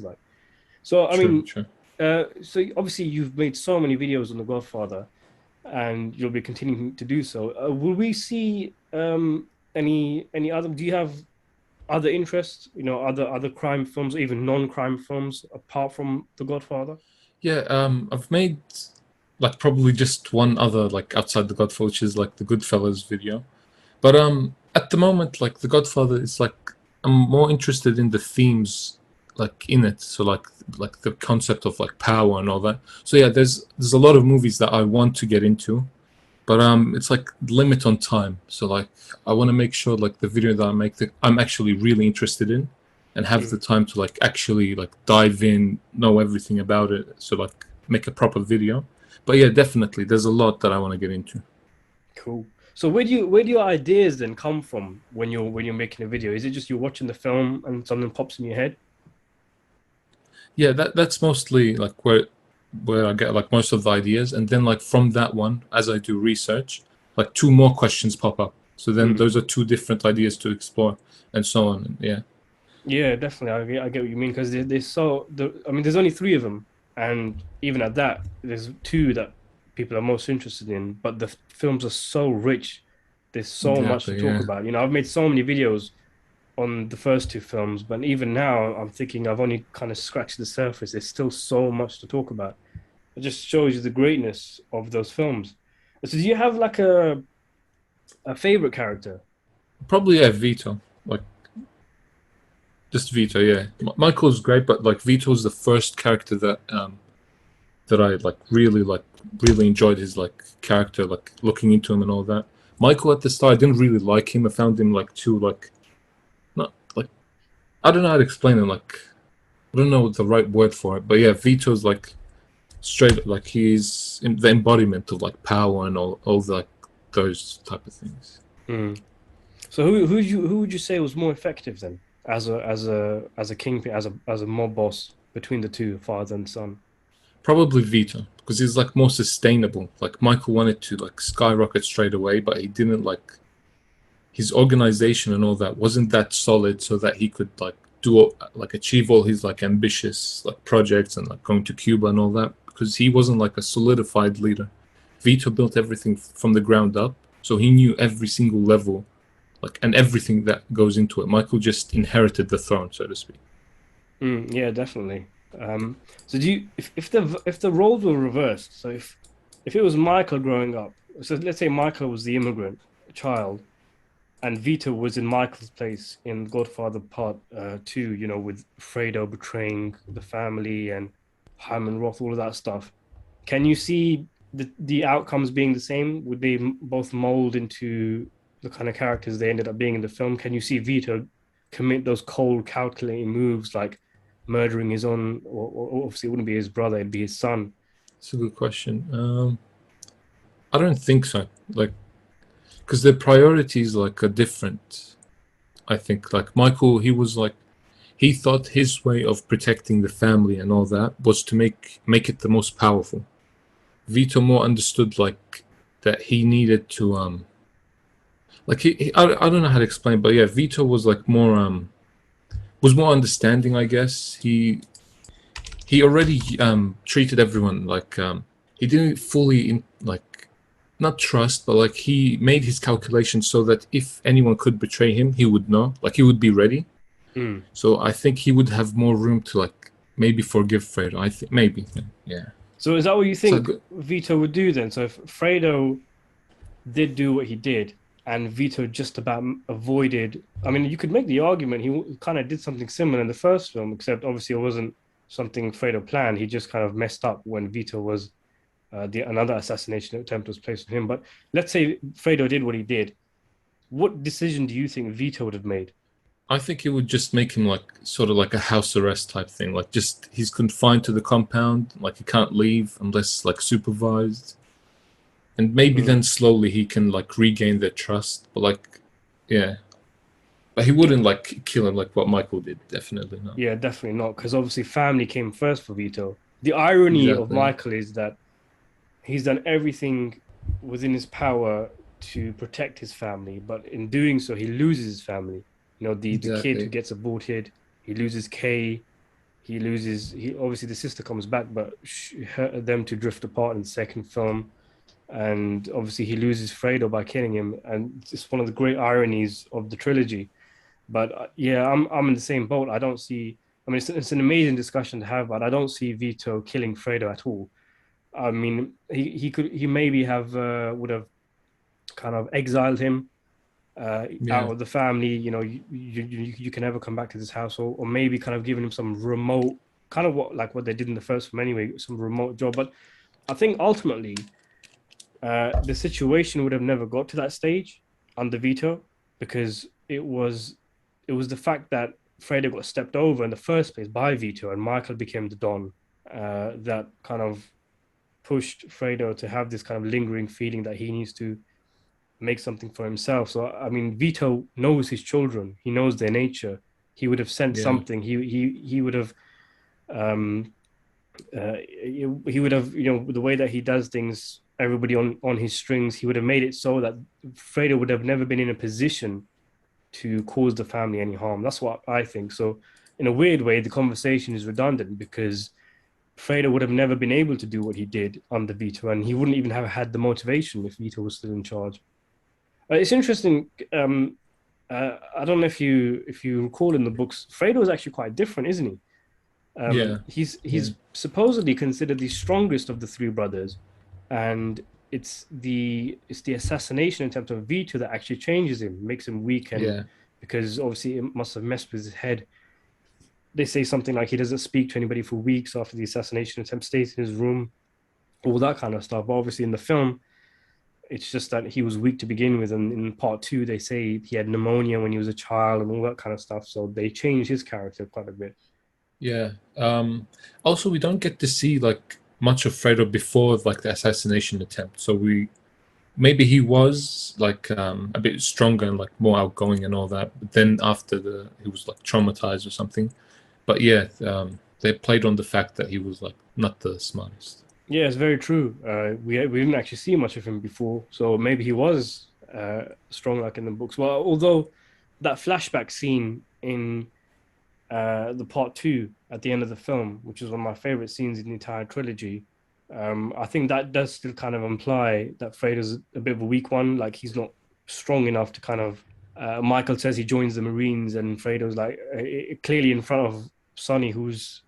like. So I True, mean, true. so obviously you've made so many videos on The Godfather, and you'll be continuing to do so. Will we see any other? Do you have other interests? You know, other crime films, or even non-crime films, apart from The Godfather? Yeah, I've made like probably just one other like outside the Godfather, which is like the Goodfellas video. But at the moment, like the Godfather is like I'm more interested in the themes like in it. So like the concept of like power and all that. So yeah, there's a lot of movies that I want to get into, but it's like limit on time. So like I want to make sure like the video that I make that I'm actually really interested in and have the Mm, time to like actually like dive in, know everything about it, so like make a proper video. But yeah, definitely there's a lot that I want to get into. cool. So where do your ideas then come from when you're making a video? Is it just you're watching the film and something pops in your head? Yeah, that's mostly like where I get like most of the ideas, and then like from that one, as I do research, like two more questions pop up. So then Mm. those are two different ideas to explore, and so on. And yeah, Yeah, definitely. I get what you mean because I mean, there's only three of them, and even at that, there's two that people are most interested in. But the films are so rich. There's so much to exactly. talk Yeah. about. You know, I've made so many videos on the first two films, but even now, I'm thinking I've only kind of scratched the surface. There's still so much to talk about. It just shows you the greatness of those films. So, do you have like a favorite character? Probably yeah, Vito. Like just Vito. Yeah, Michael's great, but like Vito's the first character that I really enjoyed his like character, like looking into him and all that. Michael at the start, I didn't really like him. I found him like too like not like I don't know how to explain him. Like I don't know the right word for it, but yeah, Vito's like straight like he's in the embodiment of like power and all like those type of things. Mm. So who would you say was more effective then as a kingpin as a mob boss between the two, father and son? Probably Vito because he's like more sustainable. Like Michael wanted to like skyrocket straight away, but he didn't like his organization and all that wasn't that solid, so that he could like like achieve all his like ambitious like projects and like going to Cuba and all that because he wasn't like a solidified leader. Vito built everything from the ground up, so he knew every single level like and everything that goes into it. Michael just inherited the throne, so to speak. Yeah, definitely. So do you if the roles were reversed, so if it was Michael growing up, so let's say Michael was the immigrant child, and Vito was in Michael's place in Godfather Part Two, you know, with Fredo betraying the family and Hyman Roth, all of that stuff. Can you see the outcomes being the same? Would they both mold into the kind of characters they ended up being in the film? Can you see Vito commit those cold, calculating moves like murdering his own, or obviously it wouldn't be his brother, it'd be his son. It's a good question. I don't think so. Like, because their priorities like are different. I think like Michael, he was like he thought his way of protecting the family and all that was to make it the most powerful. Vito more understood like that he needed to like I don't know how to explain, but yeah, Vito was like more was more understanding, I guess. He already treated everyone like he didn't fully like not trust, but like he made his calculations so that if anyone could betray him, he would know, like he would be ready. Mm. So I think he would have more room to like maybe forgive Fredo. I think maybe, yeah. So is that what you So think Vito would do then? So if Fredo did do what he did, and Vito just about avoided. I mean, you could make the argument he kind of did something similar in the first film, except obviously it wasn't something Fredo planned. He just kind of messed up when Vito was the another assassination attempt was placed on him. But let's say Fredo did what he did. What decision do you think Vito would have made? I think it would just make him like sort of like a house arrest type thing. Like just he's confined to the compound, like he can't leave unless like supervised. And maybe then Mm. slowly he can like regain their trust. But like yeah. But he wouldn't like kill him like what Michael did, definitely not. Yeah, definitely not, because obviously family came first for Vito. The irony of Exactly. Michael is that he's done everything within his power to protect his family, but in doing so, he loses his family. You know, the kid who Exactly. gets aborted, he loses Kay, he loses. He obviously the sister comes back, but them to drift apart in the second film, and obviously he loses Fredo by killing him, and it's one of the great ironies of the trilogy. But yeah, I'm in the same boat. I don't see. I mean, it's an amazing discussion to have, but I don't see Vito killing Fredo at all. I mean, he maybe have would have kind of exiled him Yeah, out of the family. You know, you can never come back to this house, or maybe kind of giving him some remote, kind of what they did in the first film anyway, some remote job. But I think ultimately, the situation would have never got to that stage under Vito because it was the fact that Fredo got stepped over in the first place by Vito and Michael became the Don that kind of pushed Fredo to have this kind of lingering feeling that he needs to make something for himself. So I mean, Vito knows his children. He knows their nature. He would have sent yeah, something. He would have um he would have the way that he does things. Everybody on his strings. He would have made it so that Fredo would have never been in a position to cause the family any harm. That's what I think. So in a weird way, the conversation is redundant because Fredo would have never been able to do what he did under Vito, and he wouldn't even have had the motivation if Vito was still in charge. It's interesting. I don't know if you recall in the books, Fredo is actually quite different, isn't he? yeah, yeah, He's supposedly considered the strongest of the three brothers, and it's the assassination attempt of Vito that actually changes him, makes him weak, and yeah, because obviously it must have messed with his head. They say something like he doesn't speak to anybody for weeks after the assassination attempt, stays in his room, all that kind of stuff. But obviously in the film, it's just that he was weak to begin with, and in part two, they say he had pneumonia when he was a child and all that kind of stuff. So they changed his character quite a bit. yeah. Also, we don't get to see like much of Fredo before like the assassination attempt. So we maybe he was like a bit stronger and like more outgoing and all that. But then after he was like traumatized or something. But yeah, they played on the fact that he was like not the smartest. Yeah, it's very true. We didn't actually see much of him before, so maybe he was strong like in the books. Well, although that flashback scene in the part two at the end of the film, which is one of my favorite scenes in the entire trilogy, I think that does still kind of imply that Fredo's a bit of a weak one. Like he's not strong enough to kind of. Michael says he joins the Marines, and Fredo's like clearly in front of Sonny, who's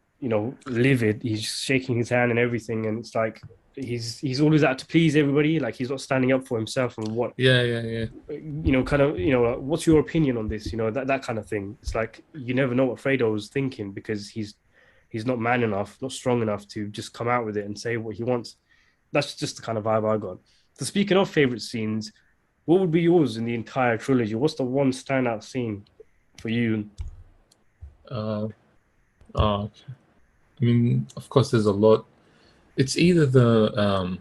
livid. He's shaking his hand and everything, and it's like he's always out to please everybody. Like he's not standing up for himself and what Yeah, yeah, yeah, kind of what's your opinion on this? That kind of thing. It's like you never know what Fredo's thinking because he's not man enough, not strong enough to just come out with it and say what he wants. That's just the kind of vibe I got. So speaking of favorite scenes, what would be yours in the entire trilogy? What's the one standout scene for you? uh, okay. I mean, of course, there's a lot. It's either the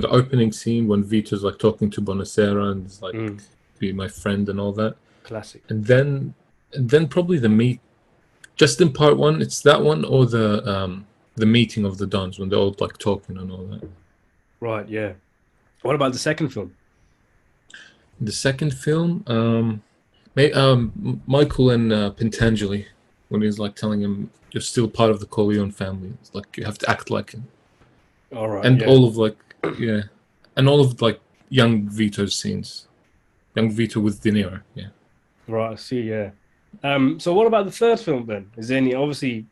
opening scene when Vito's like talking to Bonacera and is like, Mm, be my friend and all that. classic. And then probably the meet just in part one, it's that one or the meeting of the Dons when they're all like talking and all that. Right, yeah. What about the second film? The second film, Michael and Pentangeli, when he's like telling him you're still part of the Corleone family. It's like you have to act like him. All right, And yeah. all of like yeah. And all of like young Vito's scenes. Young Vito with De Niro, yeah. Right, I see, yeah. So what about the third film then? Is there any obviously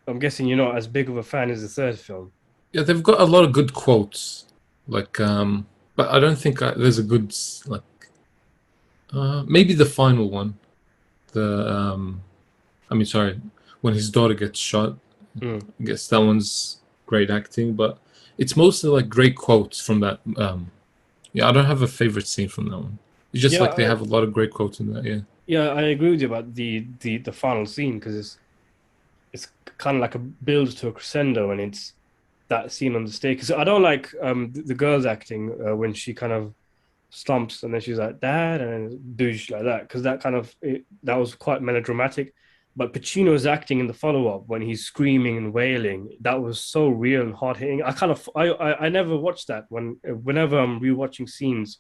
I'm guessing you're not as big of a fan as the third film. Yeah, they've got a lot of good quotes. Like but I don't think there's a good like maybe the final one. The I mean, sorry, when his daughter gets shot. Mm. I guess that one's great acting, but it's mostly like great quotes from that. Yeah, I don't have a favorite scene from that one. It's just Yeah, like they have a lot of great quotes in that. Yeah, I agree with you about the final scene because it's kind of like a build to a crescendo and it's that scene on the stage. Because I don't like the girl's acting when she kind of slumps and then she's like dad and then douche like that because that was quite melodramatic. But Pacino's acting in the follow up when he's screaming and wailing, that was so real and hard hitting. I never watched that whenever I'm rewatching scenes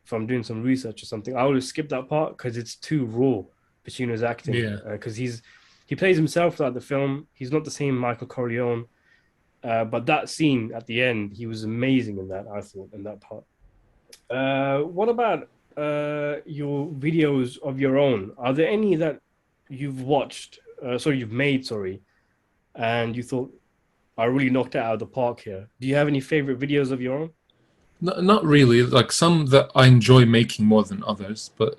if I'm doing some research or something, I always skip that part because it's too raw. Pacino's acting yeah, because he plays himself throughout the film. He's not the same Michael Corleone, but that scene at the end, he was amazing in that. I thought in that part. What about your videos of your own? Are there any that you've watched? Sorry, you've made. Sorry, and you thought I really knocked it out of the park here. Do you have any favorite videos of your own? Not really. Like some that I enjoy making more than others, but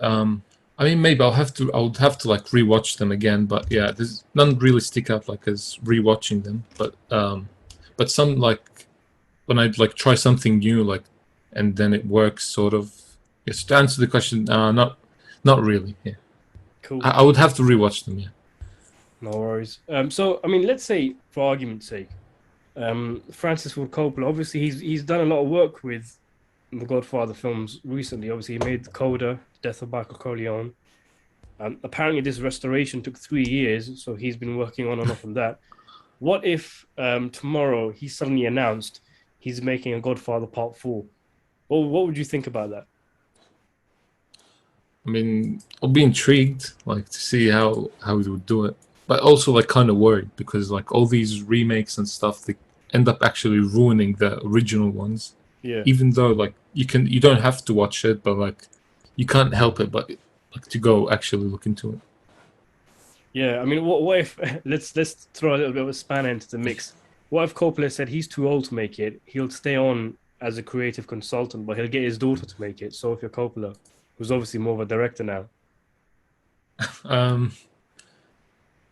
I mean, maybe I would have to like rewatch them again. But yeah, there's none really stick out like as rewatching them. But some like when I'd like try something new, like, and then it works sort of. Yes, to answer the question, not really. Yeah, Cool. I would have to rewatch them. Yeah. No worries. So I mean, let's say for argument's sake, Francis Ford Coppola. Obviously, he's done a lot of work with the Godfather films recently. Obviously, he made Coda, Death of Michael Corleone. Apparently, this restoration took 3 years, so he's been working on and off on that. What if tomorrow he suddenly announced he's making a Godfather Part 4? Well, what would you think about that? I mean, I'll be intrigued, like, to see how he would do it, but also like kind of worried because like all these remakes and stuff, they end up actually ruining the original ones. Yeah. Even though like you don't have to watch it, but like you can't help it but like to go actually look into it. Yeah, I mean, what if let's throw a little bit of a spanner into the mix. What if Coppola said he's too old to make it? He'll stay on as a creative consultant, but he'll get his daughter to make it. Sofia Coppola, who's obviously more of a director now. Um,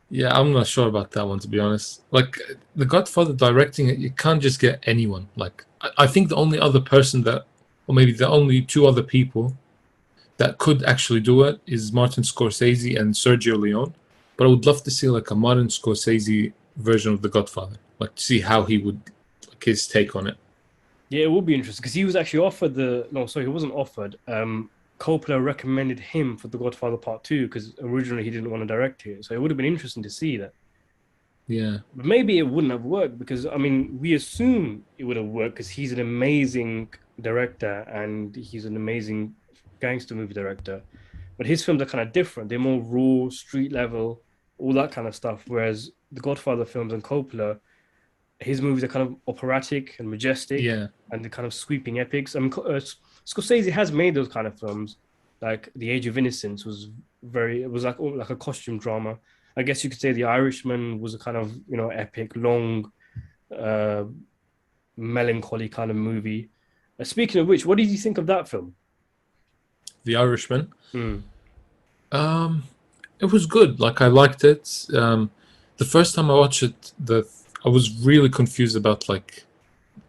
yeah, I'm not sure about that one to be honest. Like The Godfather directing it, you can't just get anyone. Like I think the only other person that, or maybe the only two other people that could actually do it is Martin Scorsese and Sergio Leone. But I would love to see like a Martin Scorsese version of The Godfather, like to see how he would like his take on it. Yeah, it would be interesting because he was actually offered the no, sorry, he wasn't offered. Coppola recommended him for The Godfather Part 2 because originally he didn't want to direct it. So it would have been interesting to see that. Yeah, But maybe it wouldn't have worked because I mean we assume it would have worked because he's an amazing director and he's an amazing gangster movie director. But his films are kind of different. They're more raw, street level, all that kind of stuff. Whereas the Godfather films and Coppola, his movies are kind of operatic and majestic yeah, and the kind of sweeping epics. I mean, Scorsese has made those kind of films. Like The Age of Innocence was it was like a costume drama. I guess you could say The Irishman was a kind of epic, long, uh, melancholy kind of movie. Speaking of which, what did you think of that film? The Irishman. Mm. Um, it was good. Like I liked it. The first time I watched it, the I was really confused about like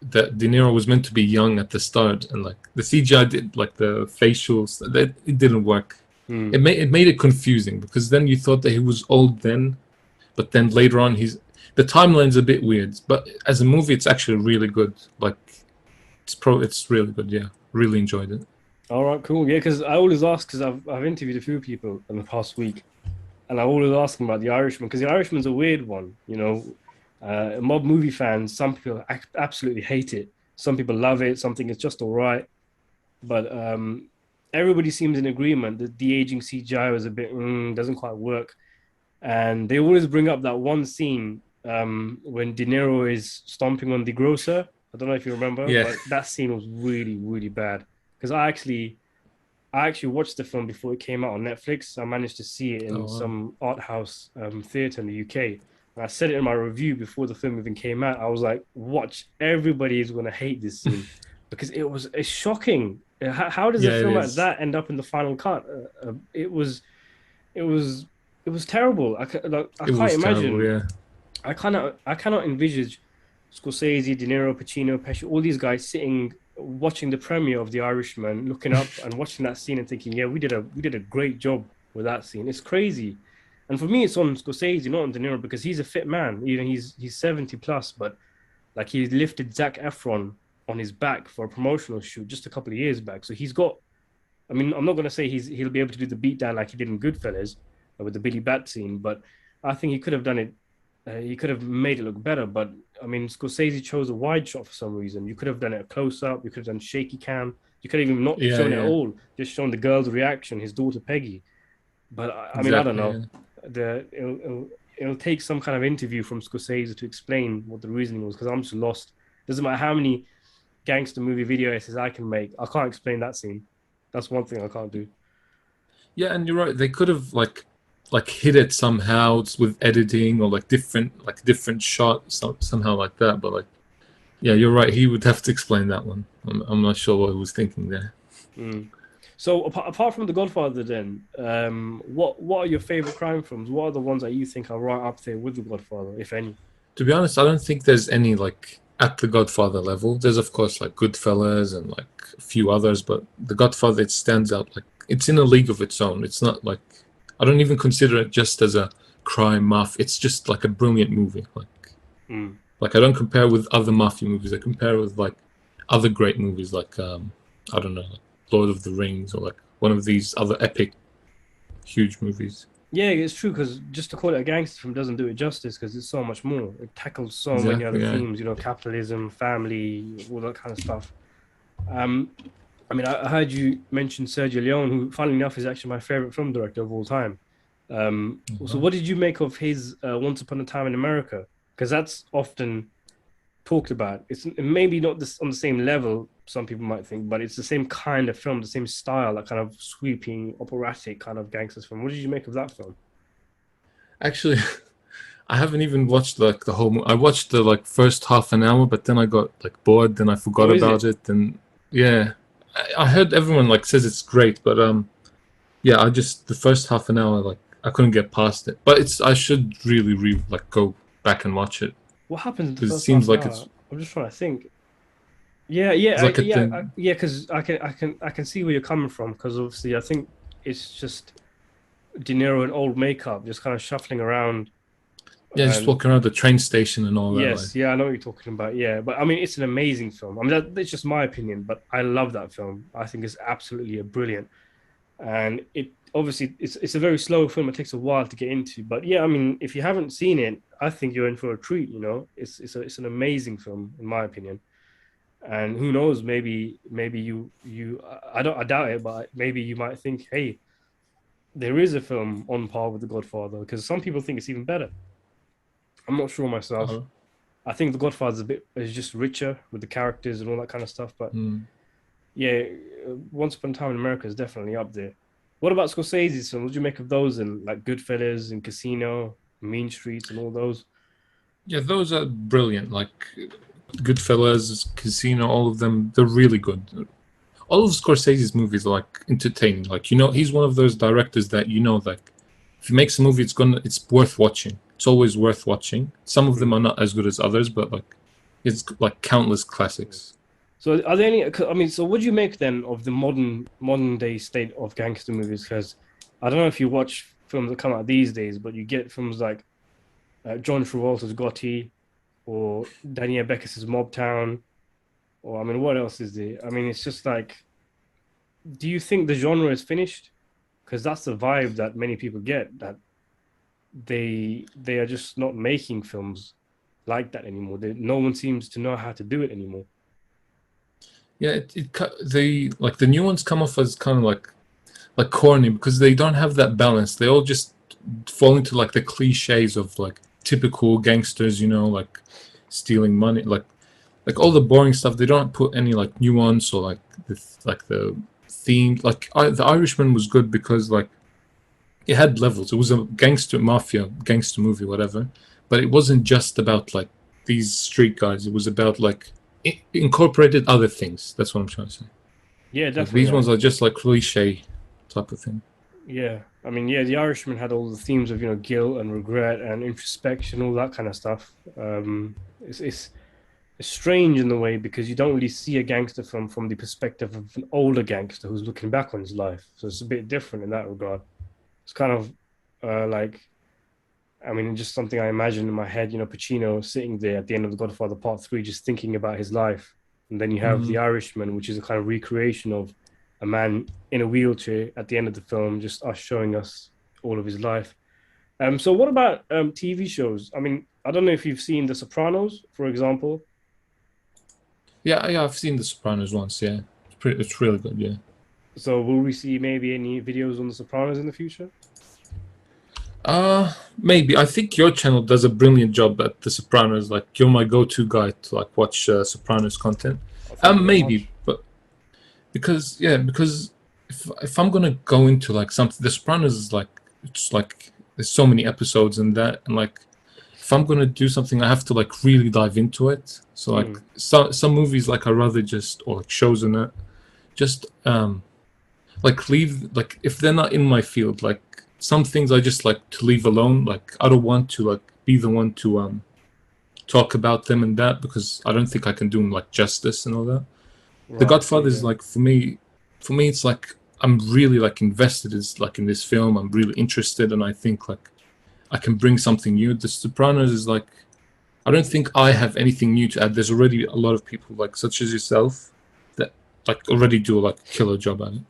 that De Niro was meant to be young at the start, and like the CGI did, like the facials, that it didn't work. Mm. It made it confusing because then you thought that he was old then, but then later on the timeline's a bit weird. But as a movie, it's actually really good. Like it's really good. Yeah, really enjoyed it. All right, cool. Yeah, because I always ask because I've interviewed a few people in the past week, and I always ask them about The Irishman because The Irishman's a weird one. Mob movie fans, some people absolutely hate it, some people love it, some think it's just all right, but everybody seems in agreement that the aging CGI was a bit doesn't quite work, and they always bring up that one scene when De Niro is stomping on the grocer. I don't know if you remember, Yeah. but that scene was really, really bad because I actually watched the film before it came out on Netflix. I managed to see it Oh in wow. some art house theater in the UK. And I said it in my review before the film even came out. I was like, watch, everybody is going to hate this scene because it's shocking. How does a Yeah, it film like is. that end up in the final cut? It was, it was terrible. I It can't was terrible. imagine. Yeah. I cannot envisage Scorsese, De Niro, Pacino, Pesci, all these guys sitting watching the premiere of The Irishman, looking up and watching that scene and thinking, yeah, we did a great job with that scene. It's crazy. And for me, it's on Scorsese, not on De Niro, because he's a fit man. He's 70 plus, but like he lifted Zac Efron on his back for a promotional shoot just a couple of years back. So he's got. I mean, I'm not going to say he'll be able to do the beatdown like he did in Goodfellas with the Billy Bat scene, but I think he could have done it. He could have made it look better, but I mean, Scorsese chose a wide shot for some reason. You could have done it a close up. You could have done shaky cam. You could have even not Yeah. shown it at Yeah. all. Just shown the girl's reaction, his daughter Peggy. But I mean, I don't Exactly. know. Yeah. The it'll take some kind of interview from Scorsese to explain what the reasoning was because I'm just lost. Doesn't matter how many gangster movie video essays I can make, I can't explain that scene. That's one thing I can't do. Yeah, and you're right. They could have like hit it somehow with editing or like different shots somehow like that. But like, yeah, you're right. He would have to explain that one. I'm not sure what he was thinking there. Mm. So apart from The Godfather, then, what are your favorite crime films? What are the ones that you think are right up there with The Godfather, if any? To be honest, I don't think there's any like at the Godfather level. There's of course like Goodfellas and like a few others, but the Godfather it stands out like it's in a league of its own. It's not like I don't even consider it just as a crime mafia. It's just like a brilliant movie. Mm. Like I don't compare with other mafia movies. I compare with like other great movies like I don't know, like Lord of the Rings or like one of these other epic huge movies. Yeah, it's true because just to call it a gangster film doesn't do it justice because it's so much more. It tackles so many other Exactly, yeah. themes, capitalism, family, all that kind of stuff. Um, I mean, I heard you mention Sergio Leone, who, funnily enough, is actually my favorite film director of all time. So, Mhm. what did you make of his Once Upon a Time in America? Because that's often talked about. It's maybe not this on the same level, some people might think, but it's the same kind of film, the same style, that kind of sweeping, operatic kind of gangsters film. What did you make of that film? Actually, I haven't even watched like the whole. I watched the like first half an hour, but then I got like bored. Then I forgot Oh, is about it? it. And yeah, I heard everyone like says it's great, but yeah, I just the first half an hour like I couldn't get past it. But it's I should really like go back and watch it What happens in the because it first half seems an like hour? I'm just trying to think. Yeah, yeah, it's like at yeah, the yeah. Because I can see where you're coming from. Because obviously, I think it's just De Niro in old makeup, just kind of shuffling around. yeah, just And walking around the train station and all that. Like, yes, yeah, I know what you're talking about. Yeah, but I mean, it's an amazing film. I mean, that's just my opinion, but I love that film. I think it's absolutely a brilliant. And it obviously it's a very slow film. It takes a while to get into. But yeah, I mean, if you haven't seen it, I think you're in for a treat. It's an amazing film in my opinion. And who knows, maybe you I doubt it, but maybe you might think, hey, there is a film on par with The Godfather because some people think it's even better. I'm not sure myself. uh, I think The Godfather's a bit is just richer with the characters and all that kind of stuff. But mm. yeah, Once Upon a Time in America is definitely up there. What about Scorsese's film? What do you make of those and like Goodfellas and Casino, Mean Streets, and all those? Yeah, those are brilliant. Like Goodfellas, Casino, all of them, they're really good. All of Scorsese's movies are like entertaining. Like he's one of those directors that like if he makes a movie, it's worth watching. It's always worth watching. Some of them Mm. are not as good as others, but like it's like countless classics. So are there any? I mean, so what do you make then of the modern day state of gangster movies? Because I don't know if you watch films that come out these days, but you get films like John Travolta's Gotti or Daniel Beckett's Mob Town, or I mean, what else is there? I mean, it's just like, do you think the genre is finished? Because that's the vibe that many people get that they are just not making films like that anymore. No one seems to know how to do it anymore. Yeah, they like the new ones come off as kind of like corny because they don't have that balance. They all just fall into like the cliches of like typical gangsters, like stealing money, like all the boring stuff. They don't put any like nuance or like the theme. Like the Irishman was good because like it had levels. It was a gangster mafia gangster movie, whatever. But it wasn't just about like these street guys. It was about like it incorporated other things. That's what I'm trying to say. Yeah, Like these definitely. ones are just like cliche type of thing. Yeah, I mean, yeah, The Irishman had all the themes of guilt and regret and introspection, all that kind of stuff. It's strange in the way because you don't really see a gangster film from the perspective of an older gangster who's looking back on his life. So it's a bit different in that regard. It's kind of like, I mean, just something I imagine in my head, Pacino sitting there at the end of The Godfather Part 3, just thinking about his life. And then you have The Mm. Irishman, which is a kind of recreation of a man in a wheelchair at the end of the film, just us showing us all of his life. So what about TV shows? I mean, I don't know if you've seen The Sopranos, for example. Yeah, yeah, I've seen The Sopranos once. Yeah, it's really good. Yeah. So will we see maybe any videos on The Sopranos in the future? Maybe. I think your channel does a brilliant job at The Sopranos. Like, you're my go-to guy to like watch Sopranos content. Oh, thank you very Maybe, much. but because if I'm gonna go into like something, The Sopranos is like, it's like there's so many episodes in that, and like if I'm gonna do something, I have to like really dive into it. So like Mm, some movies, like I rather just, or like shows in it, just like leave, like if they're not in my field, like some things I just like to leave alone. Like I don't want to like be the one to talk about them and that, because I don't think I can do them like justice and all that. The right. I see. Godfather is Yeah. like, for me it's like I'm really like invested is like in this film. I'm really interested, and I think like I can bring something new. The Sopranos is like, I don't think I have anything new to add. There's already a lot of people like such as yourself that like already do like a killer job at it.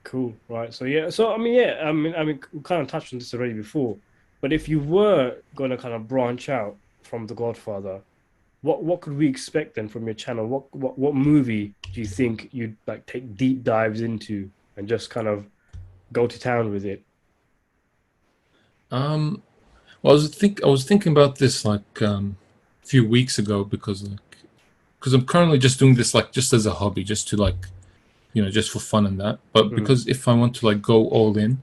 Cool. Right. So yeah. So I mean, yeah. I mean, we kind of touched on this already before, but if you were going to kind of branch out from The Godfather, what could we expect then from your channel? What movie do you think you'd like take deep dives into and just kind of go to town with it? Um, well, I was thinking about this like a few weeks ago, because I'm currently just doing this like just as a hobby, just to like, just for fun and that. But Mm, because if I want to like go all in,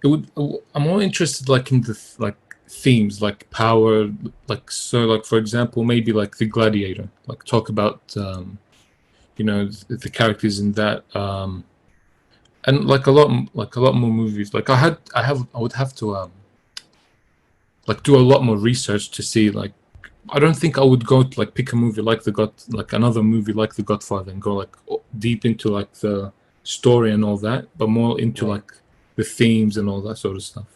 it would I'm more interested like in the like themes, like power, like, so like for example maybe like The Gladiator, like talk about the characters in that, and like a lot more movies. Like I would have to like do a lot more research to see, like I don't think I would go to like pick a movie like like another movie like The Godfather and go like deep into like the story and all that, but more into right. like the themes and all that sort of stuff.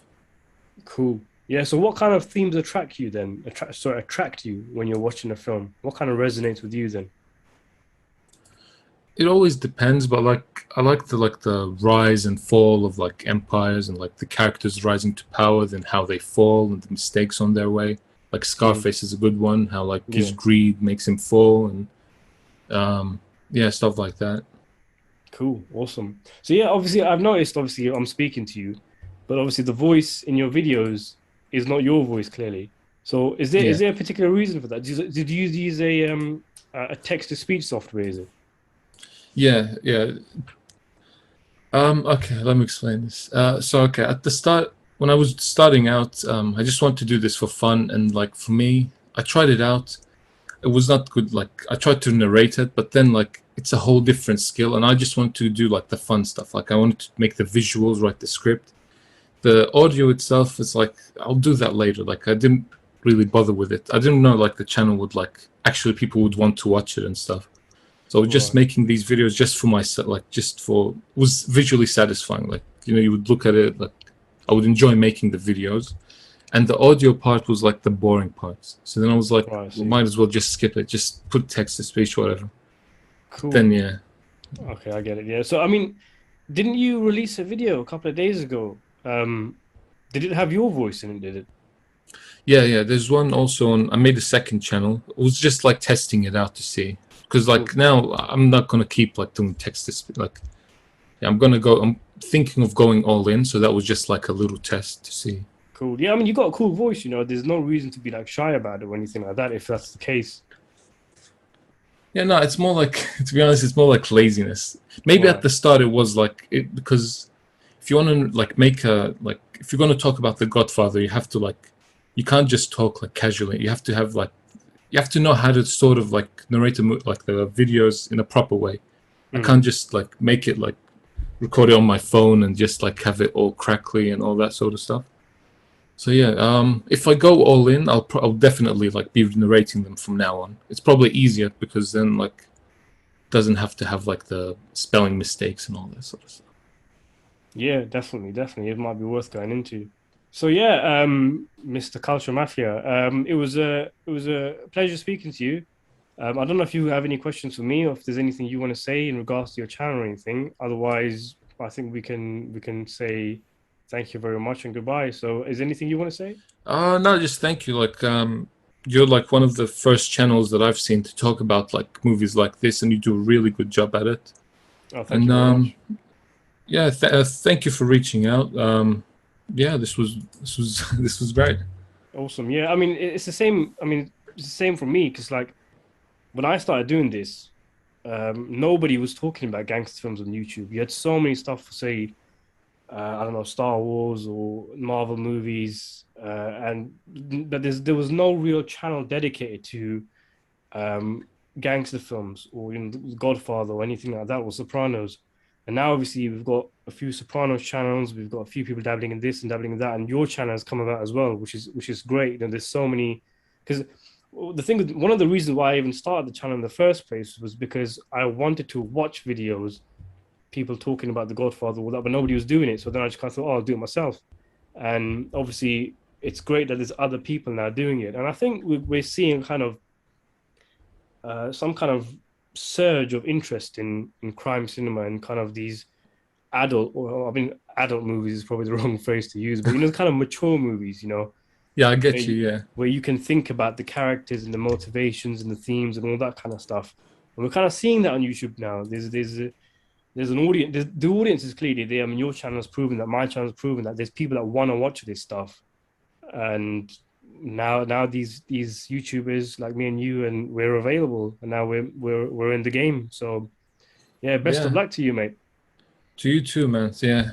Cool. Yeah. So what kind of themes attract you then? Attract you when you're watching a film? What kind of resonates with you then? It always depends, but like I like the rise and fall of like empires, and like the characters rising to power, then how they fall and the mistakes on their way. Like Mm, Scarface is a good one. How like his yeah. greed makes him fall, and yeah, stuff like that. Cool. Awesome. So yeah, obviously I've noticed obviously I'm speaking to you, but obviously the voice in your videos is not your voice clearly. So is Yeah, there a particular reason for that? Did you use a text to speech software, is it? yeah. Okay, let me explain this. So okay, at the start, when I was starting out, I just wanted to do this for fun, and like for me, I tried it out. It was not good. Like I tried to narrate it, but then like it's a whole different skill, and I just want to do like the fun stuff. Like I wanted to make the visuals, write the script. The audio itself is like I'll do that later. Like I didn't really bother with it. I didn't know like the channel would like actually people would want to watch it and stuff. So just Right. making these videos just for myself, like just for, was visually satisfying. Like you would look at it, like I would enjoy making the videos, and the audio part was like the boring parts. So then I was like, Right, I well, see. might as well just skip it, just put text to speech, whatever. But then Cool. yeah, Okay, I get it. Yeah. So I mean, didn't you release a video a couple of days ago? Did it have your voice in it, did it? yeah. There's one also on. I made a second channel. It was just like testing it out to see, because Cool. like now I'm not gonna keep like doing text to speech. Like yeah, I'm gonna go. I'm thinking of going all in. So that was just like a little test to see. Cool. Yeah, I mean, you got a cool voice, you know. There's no reason to be like shy about it or anything like that if that's the case. Yeah, no, it's more like to be honest, it's more like laziness. Maybe at Right. the start it was like it, because if you want to like make a like if you're going to talk about the Godfather, you have to like you can't just talk like casually. You have to have like you have to know how to sort of like narrate like the videos in a proper way. I Mm. can't just like make it like record it on my phone and just like have it all crackly and all that sort of stuff. So yeah, if I go all in, I'll definitely like be narrating them from now on. It's probably easier because then like doesn't have to have like the spelling mistakes and all that sort of stuff. Yeah, definitely, definitely. It might be worth going into. So yeah, Mr. Culture Mafia, it was a pleasure speaking to you. I don't know if you have any questions for me or if there's anything you want to say in regards to your channel or anything. Otherwise, I think we can say thank you very much and goodbye. So is there anything you want to say? No, just thank you. Like you're like one of the first channels that I've seen to talk about like movies like this, and you do a really good job at it. Oh, thank And you very much. yeah, thank you for reaching out. Yeah, this was this was great. Awesome. Yeah, I mean, it's the same. I mean, it's the same for me because like when I started doing this, nobody was talking about gangster films on YouTube. You had so many stuff, say, I don't know, Star Wars or Marvel movies, and but there was no real channel dedicated to gangster films or Godfather or anything like that or Sopranos. And now obviously we've got a few Sopranos channels, we've got a few people dabbling in this and dabbling in that, and your channel has come about as well, which is great. And there's so many because the thing one of the reasons why I even started the channel in the first place was because I wanted to watch videos, people talking about the Godfather, all that, but nobody was doing it. So then I just kind of thought, oh, I'll do it myself. And obviously it's great that there's other people now doing it. And I think we're seeing kind of some kind of surge of interest in crime cinema and kind of these adult, or I mean, adult movies is probably the wrong phrase to use, but kind of mature movies, Yeah, I where get you. you, Yeah, where you can think about the characters and the motivations and the themes and all that kind of stuff. And we're kind of seeing that on YouTube now. There's an audience. The audience is clearly there. I mean, your channel has proven that. My channel has proven that. There's people that want to watch this stuff, and now these YouTubers like me and you, and we're available, and now we're in the game. So yeah, best of yeah. luck to you, mate. To you too, man. Yeah.